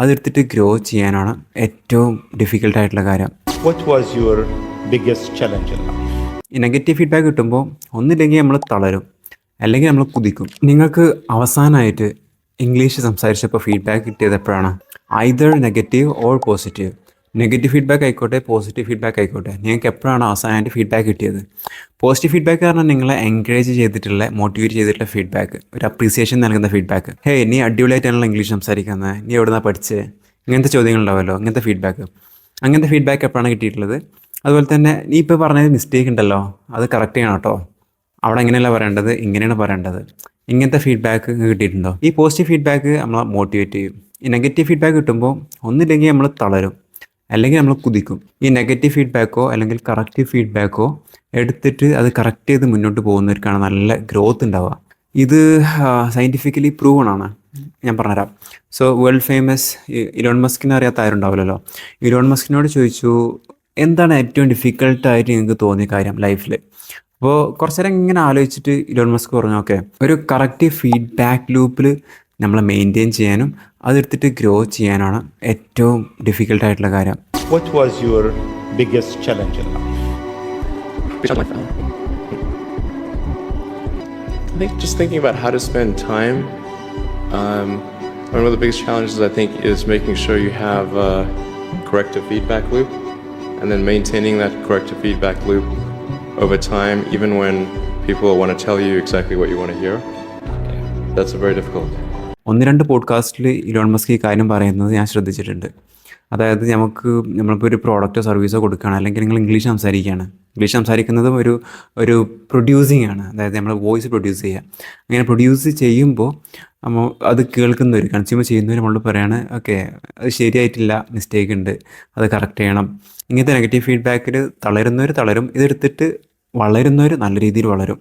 അതെടുത്തിട്ട് ഗ്രോ ചെയ്യാനാണ് ഏറ്റവും ഡിഫിക്കൽട്ടായിട്ടുള്ള കാര്യം. What was your biggest challenge in life? ഈ നെഗറ്റീവ് ഫീഡ്ബാക്ക് കിട്ടുമ്പോൾ ഒന്നില്ലെങ്കിൽ നമ്മൾ തളരും, അല്ലെങ്കിൽ നമ്മൾ കുതിക്കും. നിങ്ങൾക്ക് അവസാനമായിട്ട് ഇംഗ്ലീഷ് സംസാരിച്ചപ്പോൾ ഫീഡ്ബാക്ക് കിട്ടിയത് എപ്പോഴാണ്? Either negative or positive. Negative feedback ആയിക്കോട്ടെ, പോസിറ്റീവ് ഫീഡ്ബാക്ക് ആയിക്കോട്ടെ, നിങ്ങൾക്ക് എപ്പോഴാണ് അവസാനമായിട്ട് ഫീഡ്ബാക്ക് കിട്ടിയത്? പോസിറ്റീവ് ഫീഡ്ബാക്ക് കാരണം നിങ്ങളെ എൻകറേജ് ചെയ്തിട്ടുള്ള, മോട്ടിവേറ്റ് ചെയ്തിട്ടുള്ള ഫീഡ്ബാക്ക്, ഒരു അപ്രീസിയേഷൻ നൽകുന്ന ഫീഡ്ബാക്ക്. ഹേ, നീ അടിപൊളിയായിട്ടാണല്ലോ ഇംഗ്ലീഷ് സംസാരിക്കുന്നത്, നീ എവിടെ നിന്നാണ് പഠിച്ചത്, ഇങ്ങനത്തെ ചോദ്യങ്ങളുണ്ടാവുമല്ലോ, ഇങ്ങനത്തെ ഫീഡ്ബാക്ക്. അങ്ങനത്തെ ഫീഡ്ബാക്ക് എപ്പോഴാണ് കിട്ടിയിട്ടുള്ളത്? അതുപോലെ തന്നെ നീ ഇപ്പോൾ പറഞ്ഞത് മിസ്റ്റേക്ക് ഉണ്ടല്ലോ, അത് കറക്റ്റ് ചെയ്യണം കേട്ടോ, അവിടെ എങ്ങനെയല്ല പറയേണ്ടത്, ഇങ്ങനെയാണ് പറയേണ്ടത്. ഇങ്ങനത്തെ ഫീഡ്ബാക്ക് കിട്ടിയിട്ടുണ്ടോ? ഈ പോസിറ്റീവ് ഫീഡ്ബാക്ക് നമ്മളെ മോട്ടിവേറ്റ് ചെയ്യും. ഈ നെഗറ്റീവ് ഫീഡ്ബാക്ക് കിട്ടുമ്പോൾ ഒന്നില്ലെങ്കിൽ നമ്മൾ തളരും, അല്ലെങ്കിൽ നമ്മൾ കുതിക്കും. ഈ നെഗറ്റീവ് ഫീഡ്ബാക്കോ അല്ലെങ്കിൽ കറക്റ്റീവ് ഫീഡ്ബാക്കോ എടുത്തിട്ട് അത് കറക്റ്റ് ചെയ്ത് മുന്നോട്ട് പോകുന്നവർക്കാണ് നല്ല ഗ്രോത്ത് ഉണ്ടാവുക. ഇത് സയൻറ്റിഫിക്കലി പ്രൂവൺ ആണ്. ഞാൻ പറഞ്ഞുതരാം. സോ വേൾഡ് ഫേമസ് ഇലോൺ മസ്കിനെ അറിയാത്ത ആരും ഉണ്ടാവില്ലല്ലോ. ഇലോൺ മസ്കിനോട് ചോദിച്ചു, എന്താണ് ഏറ്റവും ഡിഫിക്കൽട്ടായിട്ട് നിങ്ങൾക്ക് തോന്നിയ കാര്യം ലൈഫിൽ? അപ്പോൾ കുറച്ച് നേരം ഇങ്ങനെ ആലോചിച്ചിട്ട് ഇലോൺ മസ്ക് പറഞ്ഞു, ഓക്കെ, ഒരു കറക്റ്റ് ഫീഡ്ബാക്ക് ലൂപ്പിൽ നമ്മളെ മെയിൻറ്റെയിൻ ചെയ്യാനും അതെടുത്തിട്ട് ഗ്രോ ചെയ്യാനാണ് ഏറ്റവും ഡിഫിക്കൽട്ടായിട്ടുള്ള കാര്യം. What was your biggest challenge in life? I think just thinking about how to spend time. One of the biggest challenges I think is making sure you have a corrective feedback loop, and then maintaining that corrective feedback loop over time, even when people want to tell you exactly what you want to hear. That's very difficult. 1-2 പോഡ്കാസ്റ്റിൽ Elon Musk ഈ കാര്യം പറയുന്നത് ഞാൻ ശ്രദ്ധിച്ചിട്ടുണ്ട്. അതായത് നമ്മളിപ്പോൾ ഒരു പ്രോഡക്റ്റോ സർവീസോ കൊടുക്കുകയാണ്, അല്ലെങ്കിൽ നിങ്ങൾ ഇംഗ്ലീഷ് സംസാരിക്കുകയാണ്. ഇംഗ്ലീഷ് സംസാരിക്കുന്നതും ഒരു പ്രൊഡ്യൂസിങ് ആണ്. അതായത് നമ്മൾ വോയിസ് പ്രൊഡ്യൂസ് ചെയ്യുക. അങ്ങനെ പ്രൊഡ്യൂസ് ചെയ്യുമ്പോൾ അത് കേൾക്കുന്നവർ, കൺസ്യൂമർ ചെയ്യുന്നവർ നമ്മളോട് പറയാണ്, ഓക്കെ, അത് ശരിയായിട്ടില്ല, മിസ്റ്റേക്ക് ഉണ്ട്, അത് കറക്റ്റ് ചെയ്യണം. ഇങ്ങനത്തെ നെഗറ്റീവ് ഫീഡ്ബാക്കിൽ തളരുന്നവർ തളരും, ഇതെടുത്തിട്ട് വളരുന്നവർ നല്ല രീതിയിൽ വളരും.